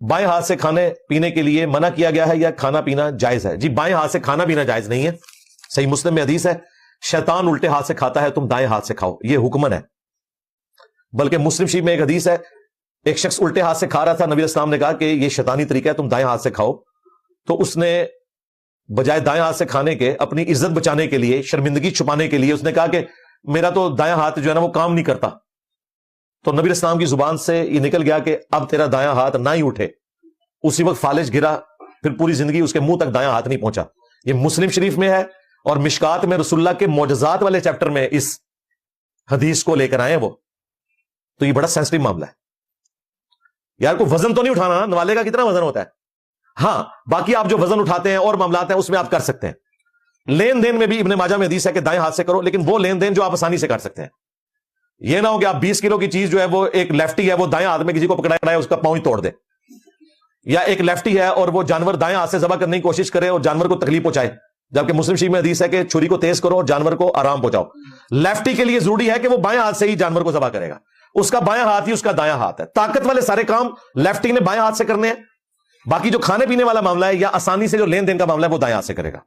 بائیں ہاتھ سے کھانے پینے کے لیے منع کیا گیا ہے یا کھانا پینا جائز ہے؟ جی بائیں ہاتھ سے کھانا پینا جائز نہیں ہے، صحیح مسلم میں حدیث ہے شیطان الٹے ہاتھ سے کھاتا ہے تم دائیں ہاتھ سے کھاؤ، یہ حکمن ہے۔ بلکہ مسلم شریف میں ایک حدیث ہے ایک شخص الٹے ہاتھ سے کھا رہا تھا، نبی اسلام نے کہا کہ یہ شیطانی طریقہ ہے تم دائیں ہاتھ سے کھاؤ، تو اس نے بجائے دائیں ہاتھ سے کھانے کے اپنی عزت بچانے کے لیے، شرمندگی چھپانے کے لیے اس نے کہا کہ میرا تو دایاں ہاتھ جو ہے نا وہ کام نہیں کرتا، تو نبی اسلام کی زبان سے یہ نکل گیا کہ اب تیرا دایاں ہاتھ نہ ہی اٹھے، اسی وقت فالج گرا، پھر پوری زندگی اس کے منہ تک دایاں ہاتھ نہیں پہنچا۔ یہ مسلم شریف میں ہے، اور مشکات میں رسول اللہ کے معجزات والے چیپٹر میں اس حدیث کو لے کر آئے ہیں وہ، تو یہ بڑا سینسٹیو معاملہ ہے یار، کوئی وزن تو نہیں اٹھانا، نوالے کا کتنا وزن ہوتا ہے، ہاں باقی آپ جو وزن اٹھاتے ہیں اور معاملات ہیں اس میں آپ کر سکتے ہیں۔ لین دین میں بھی ابن ماجہ میں حدیث ہے کہ دائیں ہاتھ سے کرو، لیکن وہ لین دین جو آپ آسانی سے کر سکتے ہیں، یہ نہ ہو کہ آپ 20 کلو کی چیز جو ہے وہ ایک لیفٹی ہے وہ دائیں ہاتھ میں کسی کو پکڑائے اس کا پاؤں ہی توڑ دے، یا ایک لیفٹی ہے اور وہ جانور دائیں ہاتھ سے ذبح کرنے کی کوشش کرے اور جانور کو تکلیف پہنچائے، جبکہ مسلم شریف میں حدیث ہے کہ چھری کو تیز کرو اور جانور کو آرام پہنچاؤ۔ لیفٹی کے لیے ضروری ہے کہ وہ بائیں ہاتھ سے ہی جانور کو ذبح کرے گا، اس کا بائیں ہاتھ ہی اس کا دایاں ہاتھ ہے، طاقت والے سارے کام لیفٹی نے بائیں ہاتھ سے کرنے ہیں، باقی جو کھانے پینے والا معاملہ ہے یا آسانی سے جو لین دین کا معاملہ ہے وہ دائیں ہاتھ سے کرے گا۔